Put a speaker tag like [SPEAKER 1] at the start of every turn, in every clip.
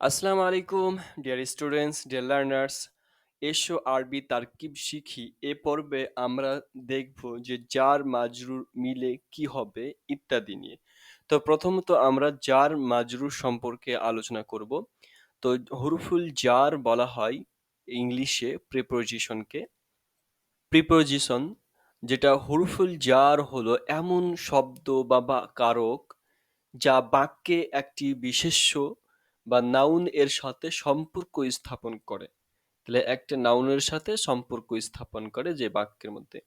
[SPEAKER 1] আসসালামু আলাইকুম dear students, dear learners. এসো আরবি তারকিব শিখি। এ পর্বে আমরা দেখব যে জার মাজরুর মিলে কি হবে ইত্যাদি নিয়ে। তো প্রথমত আমরা জার মাজরুর সম্পর্কে আলোচনা করব। তো হুরুফুল জার বলা হয় ইংলিশে প্রিপোজিশনকে। প্রিপোজিশন যেটা হুরুফুল জার হলো এমন শব্দ বা কারক যা বাক্যে একটি বিশেষ্য বা নাউন এর সাথে সম্পর্ক স্থাপন করে। তাহলে একটা নাউনের সাথে সম্পর্ক স্থাপন করে যে বাক্যের মধ্যে।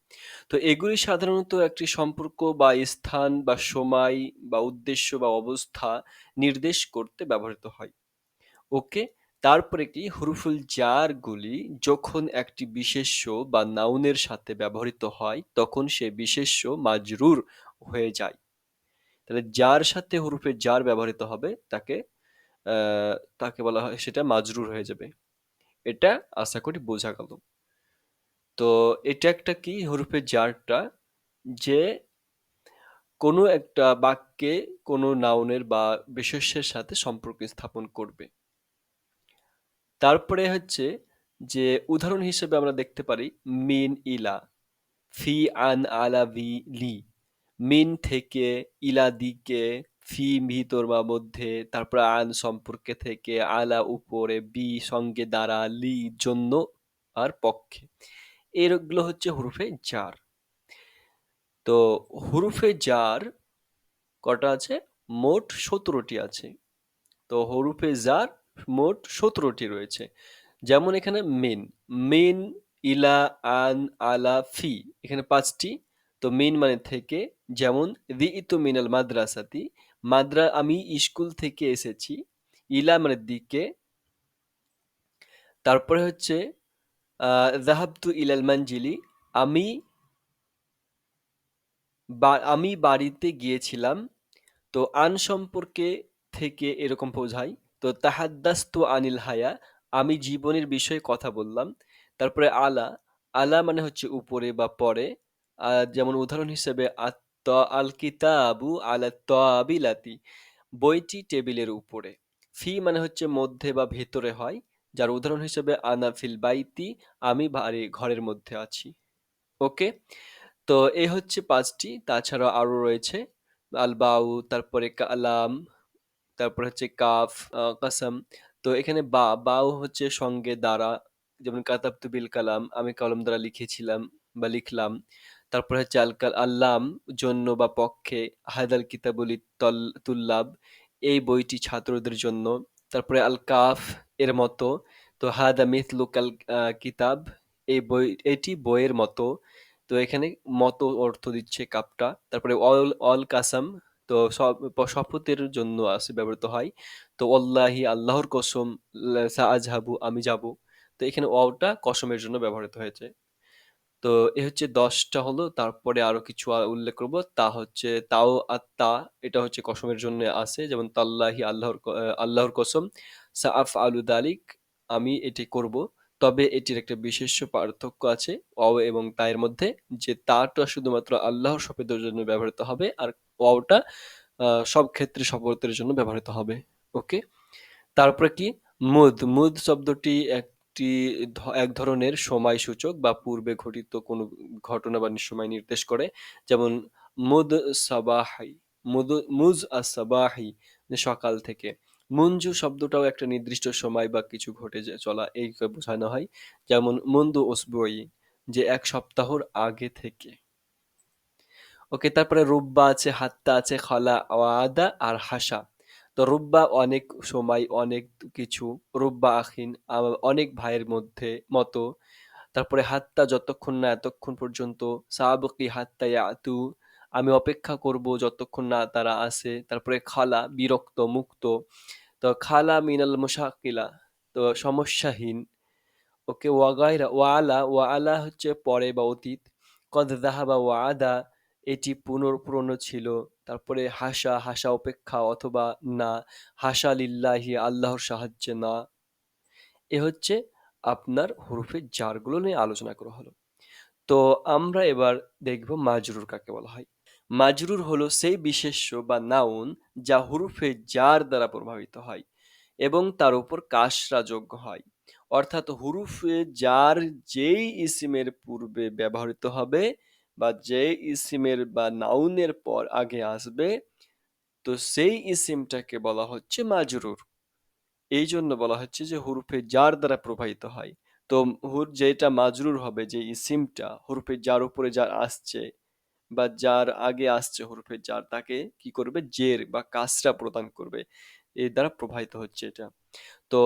[SPEAKER 1] তো এগুলি সাধারণত একটি সম্পর্ক বা স্থান বা সময় বা উদ্দেশ্য বা অবস্থা নির্দেশ করতে ব্যবহৃত হয়। ওকে, তারপরে কি হুরুফুল জার গুলি যখন একটি বিশেষ্য বা নাউনের সাথে ব্যবহৃত হয় তখন সে বিশেষ্য মাজরুর হয়ে যায়। তাহলে যার সাথে হুরুফে জার ব্যবহৃত হবে আহ, তাকে বলা হয় সেটা মাজরুর হয়ে যাবে। এটা আশা করি বোঝা গেল। তো এটা একটা কি হুরুফে জারটা যে কোনো একটা বাক্যে কোনো নাউনের বা বিশেষ্যের সাথে সম্পর্ক স্থাপন করবে। তারপরে হচ্ছে যে উদাহরণ হিসেবে আমরা দেখতে পারি মিন ইলা, ফি আন আলা ভি লি, মিন থেকে, ইলা দিকে, ফি ভিতর বা মধ্যে, তারপর আন সম্পর্কে থেকে, আলা উপরে, বি সঙ্গে দ্বারা, লি জন্য আর পক্ষে। এগুলো হচ্ছে হুরুফে জার। তো হুরুফে জার কটা আছে? মোট 17টি আছে। তো হরুফে জার মোট 17টি রয়েছে। যেমন এখানে মিন, মিন, ইলা, আন, আলা, ফি, এখানে 5টি। তো মিন মানে থেকে, যেমন দিইতু মিনাল মাদ্রাসাতি, আমি স্কুল থেকে এসেছি। ইলা মানে দিকে। তারপরে হচ্ছে যাহাবতু ইলাল মানজিলি, আমি আমি বাড়িতে গিয়েছিলাম। তো আন সম্পর্কে থেকে এরকম বোঝায়। তো তাহাদ্দাস্তু আনিল হায়া, আমি জীবনের বিষয়ে কথা বললাম। তারপরে আলা, আলা মানে হচ্ছে উপরে বা পরে। যেমন উদাহরণ হিসেবে আল কিতাবু আলা তাবিলাতি, বইটি টেবিলের উপরে। ফি মানে হচ্ছে মধ্যে বা ভেতরে হয়, যার উদাহরণ হিসেবে আনা ফিল বাইতি, আমি ঘরের মধ্যে আছি। ওকে, তো এই হচ্ছে 5টি। তাছাড়া আরো রয়েছে আল বাউ, তারপরে কালাম, তারপর হচ্ছে কাফ, কাসাম। তো এখানে বাও হচ্ছে সঙ্গে দ্বারা, যেমন কাতাবতু বিল কালাম, আমি কলম দ্বারা লিখেছিলাম বা লিখলাম। তারপর হচ্ছে আল্লাম জন্য বা পক্ষে, হায়দাল কিতাবুল তুল্লাব, এই বইটি ছাত্রদের জন্য। তারপরে আল কাফ এর মতো, তো হাদা মিথলুকাল কিতাব, এটি বইয়ের মতো। তো এখানে মতো অর্থ দিচ্ছে কাপটা। তারপরে অল অল কাসাম, তো শপথের জন্য আছে ব্যবহৃত হয়। তো অল্লাহি আল্লাহর কসম, সাআজহাবু আমি যাব। তো এখানে ওয়াওটা কসমের জন্য ব্যবহৃত হয়েছে। তো এ হচ্ছে 10টা হলো। তারপরে আরো কিছু উল্লেখ করব, তা হচ্ছে তাও আত্মা, এটা হচ্ছে কসমের জন্য আছে, যেমন তাল্লাহি আল্লাহর কসম, সাআফ আলু দালিক, আমি এটি করব। তবে এটির একটা বিশেষ পার্থক্য আছে ওয়াও এবং তায়ের মধ্যে, যে তাটা শুধুমাত্র আল্লাহর শপথের জন্য ব্যবহৃত হবে, আর ওয়াওটা সব ক্ষেত্রে শপথের জন্য ব্যবহৃত হবে। ওকে, তারপরে কি মুদ শব্দটি একটি এক ধরনের সময় সূচক বা পূর্বে ঘটিত কোনো ঘটনা বা সময় নির্দেশ করে। যেমন মুদ সাবাহি, মুজ আসাবাহি, সকাল থেকে। মুঞ্জু শব্দটাও একটা নির্দিষ্ট সময় বা কিছু ঘটে চলা এই বোঝানো হয়। যেমন মুন্দু ওসবুই, যে এক সপ্তাহর আগে থেকে। ওকে, তারপরে রুব্বা আছে, হাত্তা আছে, খলা, ওয়াদা আর হাসা। তো রুব্বা অনেক সময়, অনেক কিছু। রুব্বা আখিন, অনেক ভাইয়ের মধ্যে মতো। তারপরে হাত্তা যতক্ষণ না এতক্ষণ পর্যন্ত। সাবকি হাত্তা ইয়াতু, আমি অপেক্ষা করব যতক্ষণ না তারা আসে। তারপরে খালা বিরক্ত, মুক্ত। তো খালা মিনাল মুশাকিলা, তো সমস্যাহীন। ওকে, ওয়াগাইরা, ওয়ালা হচ্ছে পরে বা অতীত। কদ যাহাবা ওয়াদা, এটি পুরনো ছিল। তারপরে হাসা, হাসা অপেক্ষা অথবা না। হাসা লিল্লাহি, আল্লাহর সাহায্যে না। এ হচ্ছে আপনার হুরুফে জারগুলো নিয়ে আলোচনা করা হলো। তো আমরা এবার দেখব মাজরুর কাকে বলা হয়। মাজরুর হলো সেই বিশেষ্য বা নাউন যা হুরুফে জার দ্বারা প্রভাবিত হয়। এবং তার উপর কাসরা যোগ হয়। অর্থাৎ হুরুফে জার যেই ইসিমের পূর্বে ব্যবহৃত হবে বা যে ইসিমের বা নাউনের পর আগে আসবে, তো সেই ইসিমটাকে বলা হচ্ছে মাজরুর। এই জন্য বলা হচ্ছে যে হুরুফে জার দ্বারা প্রবাহিত হয়। তো যেটা মাজরুর হবে, যে ইসিমটা হুরুফে জার উপরে যার আসছে বা যার আগে আসছে হুরুফে জার, তাকে কি করবে, জের বা কাসরা প্রদান করবে। এর দ্বারা প্রবাহিত হচ্ছে এটা। তো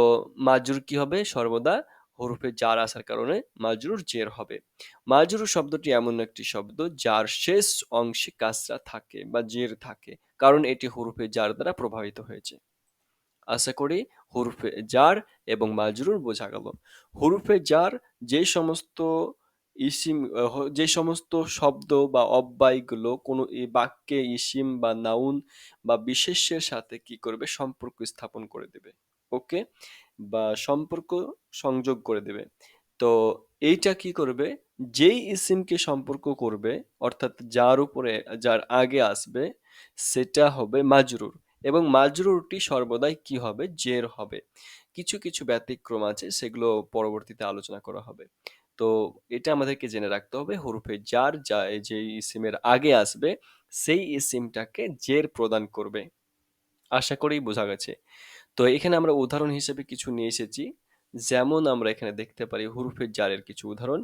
[SPEAKER 1] মাজরুর কি হবে, সর্বদা হরফে জার আসার কারণে মাজরুর জের হবে। মাজরুর শব্দটি এমন একটি শব্দ যার শেষ অংশে কাসরা থাকে বা জের থাকে, কারণ এটি হরফে জার দ্বারা প্রভাবিত হয়েছে। আশা করি হরফে জার এবং মাজরুর বোঝা গেল। হরফে জার যে সমস্ত ইসিম, যে সমস্ত শব্দ বা অব্যয়গুলো কোনো এই বাক্যে ইসিম বা নাউন বা বিশেষ্যের সাথে কি করবে, সম্পর্ক স্থাপন করে দেবে। ওকে, বা সম্পর্ক সংযোগ করে দেবে। তো এইটা কি করবে, যেই ইসিমকে সম্পর্ক করবে, অর্থাৎ যার উপরে যার আগে আসবে, সেটা হবে মাজরুর। এবং মাজরুরটি সর্বদাই কি হবে, জের হবে। কিছু কিছু ব্যতিক্রম আছে, সেগুলো পরবর্তীতে আলোচনা করা হবে। তো এটা আমাদেরকে জেনে রাখতে হবে, হরফে জার যা যে ইসিমের আগে আসবে, সেই ইসিমটাকে জের প্রদান করবে। আশা করি বোঝা গেছে। তো এখানে আমরা উদাহরণ হিসেবে কিছু নিয়ে এসেছি। যেমন আমরা এখানে দেখতে পারি হুরুফে জারের কিছু উদাহরণ,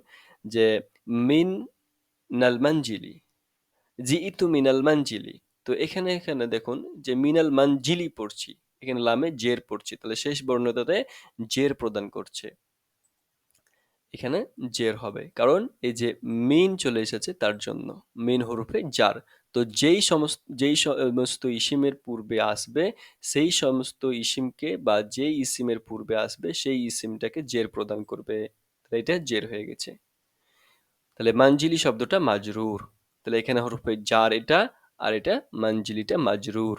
[SPEAKER 1] যে মিন নাল মানজিলি, জিইতু মিনাল মানজিলি। তো এখানে এখানে দেখুন যে মিনাল মানজিলি পড়ছি, এখানে লামে জের পড়ছি, তাহলে শেষ বর্ণটাতে জের প্রদান করছে। এখানে জের হবে কারণ এই যে মিন চলে এসেছে তার জন্য, মিন হরফে জার। তো যেই সমস্ত ইসিমের পূর্বে আসবে, সেই সমস্ত ইসিমকে বা যেই ইসিমের পূর্বে আসবে সেই ইসিমটাকে জের প্রদান করবে। তাহলে এটা জের হয়ে গেছে। তাহলে মানজিলি শব্দটা মাজরুর। তাহলে এখানে হরফে জার এটা, আর এটা মানজিলিটা মাজরুর,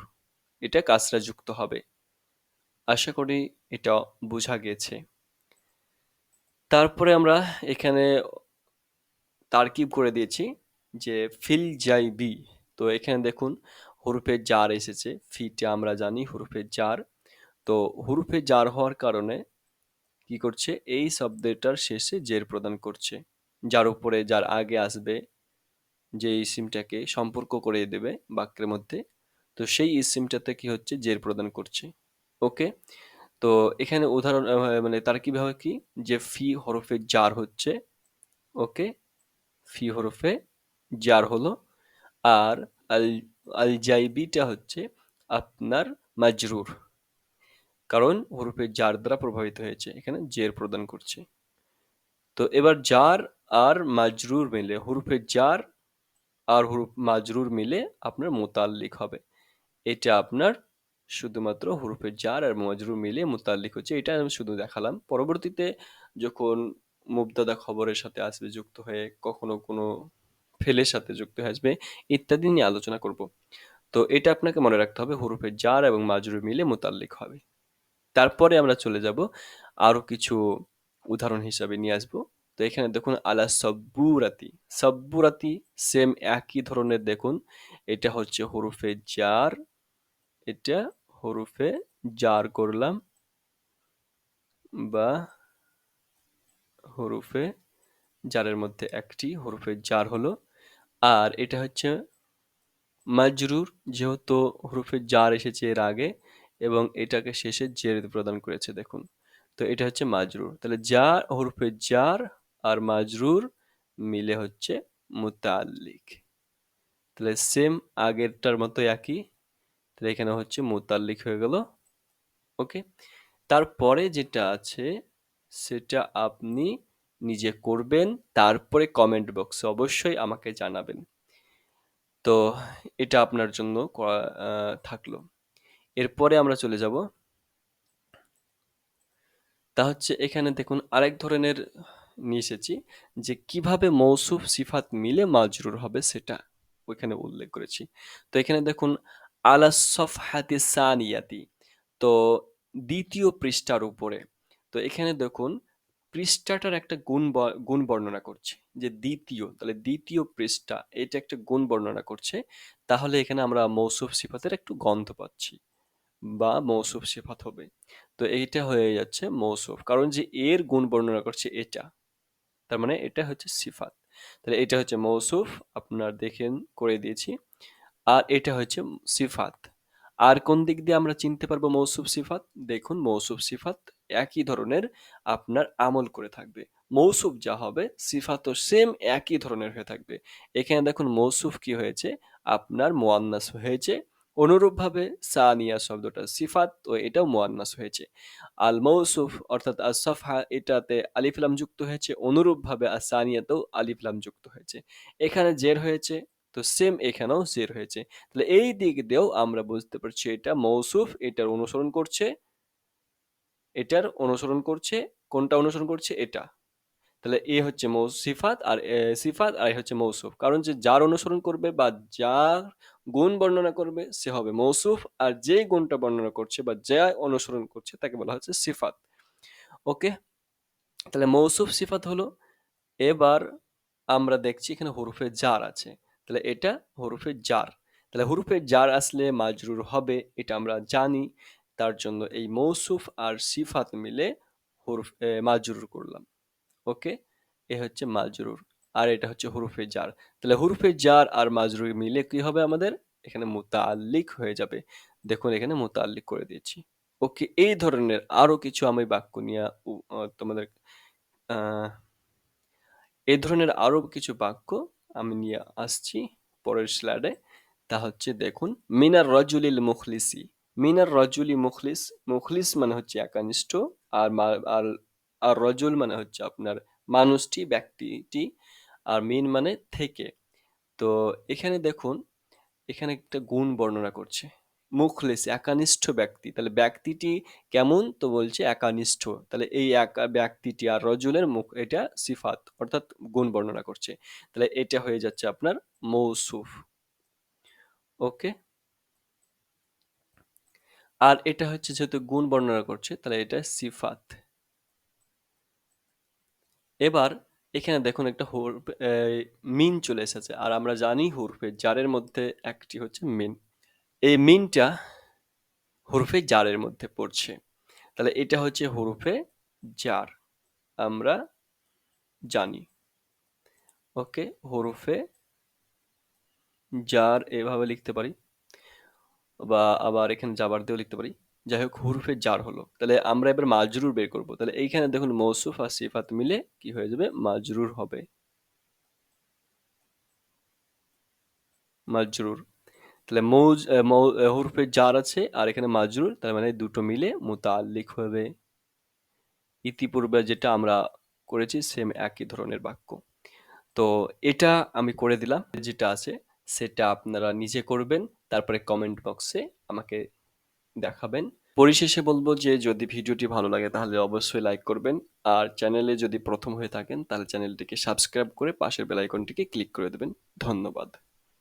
[SPEAKER 1] এটা কাসরা যুক্ত হবে। আশা করি এটা বোঝা গেছে। তারপরে আমরা এখানে তারকিব করে দিয়েছি যে ফিল জাইবি। তো এখানে দেখুন হরফে জার এসেছে, ফিটা আমরা জানি হরফে জার। তো হরফে জার হওয়ার কারণে কি করছে, এই শব্দটার শেষে জের প্রদান করছে। যার উপরে যার আগে আসবে, যে ইসিমটাকে সম্পর্ক করে দেবে বাক্যের মধ্যে, তো সেই ইসিমটাতে কি হচ্ছে, জের প্রদান করছে। ওকে, তো এখানে উদাহরণ মানে তার কিভাবে কি, যে ফি হরফে জার হচ্ছে। ওকে, ফি হরফে জার হলো, আর আল আল জাইবিটা হচ্ছে আপনার মাজরুর, কারণ হরফে জার দ্বারা প্রভাবিত হয়েছে, এখানে জের প্রদান করছে। তো এবার জার আর মাজরুর মিলে, হরফে জার আর হরফ মাজরুর মিলে আপনার মুতাল্লিক হবে। এটা আপনার শুধুমাত্র হরফে জার আর মাজরুর মিলে মুতাল্লিক হচ্ছে, এটা আমি শুধু দেখালাম। পরবর্তীতে যখন মুবতাদা খবরের সাথে আসবে যুক্ত হয়ে, কখনো কোনো ফেলের সাথে যুক্ত হয়ে আসবে, ইত্যাদি নিয়ে আলোচনা করব। তো এটা আপনাকে মনে রাখতে হবে, হরফে জার এবং মাজরুর মিলে মুতাল্লিক হবে। তারপরে আমরা চলে যাব আরো কিছু উদাহরণ হিসাবে নিয়ে আসবো। তো এখানে দেখুন আলা সব্বুরাতি, সব্বুরাতি সেম একই ধরনের। দেখুন এটা হচ্ছে হরফে জার, এটা হরফে জার করলাম বা হরফে জারের মধ্যে একটি হরফে জার হলো। আর এটা হচ্ছে মাজরুর, যেহেতু হরফে জার এসেছে এর আগে এবং এটাকে শেষে জের প্রদান করেছে, দেখুন। তো এটা হচ্ছে মাজরুর। তাহলে যা হরফে জার আর মাজরুর মিলে হচ্ছে মুতাল্লিক। তাহলে সেম আগেরটার মতো একই, তাহলে এখানে হচ্ছে মুতাল্লিক হয়ে গেল। ওকে, তারপরে যেটা আছে সেটা আপনি নিজে করবেন, তারপরে কমেন্ট বক্সে অবশ্যই আমাকে জানাবেন। তো এটা আপনার জন্য থাকলো। এরপরে আমরা চলে যাব, তা হচ্ছে এখানে দেখুন আরেক ধরনের নিয়ে এসেছি, যে কিভাবে মৌসুফ সিফাত মিলে মাজরুর হবে সেটা ওইখানে উল্লেখ করেছি। তো এখানে দেখুন আলা সফহাতি সানিয়াতি, তো দ্বিতীয় পৃষ্ঠার উপরে। তো এখানে দেখুন পৃষ্ঠাটার একটা গুণ বর্ণনা করছে, যে দ্বিতীয়, তাহলে দ্বিতীয় পৃষ্ঠা এটা একটা গুণ বর্ণনা করছে। তাহলে এখানে আমরা মৌসুফ সিফাতের একটু গন্ধ পাচ্ছি বা মৌসুফ সিফাত হবে। তো এইটা হয়ে যাচ্ছে মৌসুফ, কারণ যে এর গুণ বর্ণনা করছে এটা, তার মানে এটা হচ্ছে সিফাত। তাহলে এটা হচ্ছে মৌসুফ, আপনার দেখেন করে দিয়েছি। আর এটা হচ্ছে সিফাত। আর কোন দিক দিয়ে আমরা চিনতে পারবো মৌসুফ সিফাত? দেখুন, মৌসুফ সিফাত একই ধরনের আপনার আমল করে থাকবে। মৌসুফ যা হবে সিফাতও সেম একই ধরনের হয়ে থাকবে। এখানে দেখুন মৌসুফ কি হয়েছে, আপনার মুয়ান্নাস হয়েছে। অনুরূপভাবে সানিয়া শব্দটা সিফাত, ও এটাও মুয়ান্নাস হয়েছে। আল মৌসুফ অর্থাৎ আস সফহা, এটাতে আলিফ লাম যুক্ত হয়েছে। অনুরূপভাবে আস সানিয়াতেও আলিফ লাম যুক্ত হয়েছে। এখানে জের হয়েছে, তো সেম এখানেও জের হয়েছে। তাহলে এই দিক দিয়েও আমরা বুঝতে পারছি এটা মৌসুফ, এটার অনুসরণ করছে, এটার অনুসরণ করছে। কোনটা অনুসরণ করছে? এটা। তাহলে এ হচ্ছে সিফাত, আর সিফাত, আর এ হচ্ছে মৌসুফ। কারণ যে যার অনুসরণ করবে বা যার গুণ বর্ণনা করবে সে হবে মৌসুফ, আর যে গুণটা বর্ণনা করছে বা যা অনুসরণ করছে তাকে বলা হচ্ছে সিফাত। ওকে, তাহলে মৌসুফ সিফাত হলো। এবার আমরা দেখছি এখানে হরফে জার আছে, তাহলে এটা হরফে জার। তাহলে হরফে জার আসলে মাজরুর হবে, এটা আমরা জানি। তার জন্য এই মৌসুফ আর সিফাত মিলে হরফ মাজরুর করলাম। ওকে, এ হচ্ছে মাজরুর, আর এটা হচ্ছে হরফে জার। তাহলে হরফে জার আর মাজরুর মিলে কি হবে আমাদের? এখানে মুতাআল্লিক হয়ে যাবে। দেখুন এখানে মুতাআল্লিক করে দিয়েছি। ওকে, এই ধরনের আরো কিছু আমি বাক্য নিয়ে তোমাদের আহ এই ধরনের আরো কিছু বাক্য আমি নিয়ে আসছি পরের স্লাইডে। তা হচ্ছে দেখুন, মিনার রজুলিল মুখলিসি। মিনার রজুলি মুখলিস, মুখলিস মানে হচ্ছে একনিষ্ঠ। আর আর আর রজুল মানে হচ্ছে আপনার মানুষটি, ব্যক্তিটি। আর মিন মানে থেকে। তো এখানে দেখুন, এখানে একটা গুণ বর্ণনা করছে। মুখলেস একানিষ্ঠ ব্যক্তি, তাহলে ব্যক্তিটি কেমন? তো বলছে একানিষ্ঠ। তাহলে এই একা ব্যক্তিটি আর রজুলের মুখ, এটা সিফাত অর্থাৎ গুণ বর্ণনা করছে। তাহলে এটা হয়ে যাচ্ছে আপনার মৌসুফ। ওকে, আর এটা হচ্ছে যেহেতু গুণ বর্ণনা করছে তাহলে এটা সিফাত। এবার এখানে দেখুন একটা মিন চলে এসেছে, আর আমরা জানি হরফে জারের মধ্যে একটি হচ্ছে মিন। এই মিনটা হরফে জারের মধ্যে পড়ছে, তাহলে এটা হচ্ছে হরফে জার, আমরা জানি। ওকে, হরফে জার এভাবে লিখতে পারি, বা আবার এখানে জাবার দিয়েও লিখতে পারি। যাই হোক, হরফে জার হলো। তাহলে আমরা এবার মাজরুর বের করব। তাহলে এইখানে দেখুন মৌসুফ আর সিফাত মিলে কি হয়ে যাবে? মাজরুর হবে। মাজরুর। তাহলে হরফে জার আছে আর এখানে মাজরুর, তার মানে দুটো মিলে মুতাআল্লিক হবে। ইতিপূর্বে যেটা আমরা করেছি সেম একই ধরনের বাক্য। তো এটা আমি করে দিলাম। যেটা আছে সেটা আপনারা নিজে করবেন, তারপরে কমেন্ট বক্সে আমাকে দেখাবেন। পরিশেষে বলবো যে যদি ভিডিওটি ভালো লাগে তাহলে অবশ্যই লাইক করবেন, আর চ্যানেলে যদি প্রথম হয়ে থাকেন তাহলে চ্যানেলটিকে সাবস্ক্রাইব করে পাশের বেল আইকনটিকে ক্লিক করে দেবেন। ধন্যবাদ।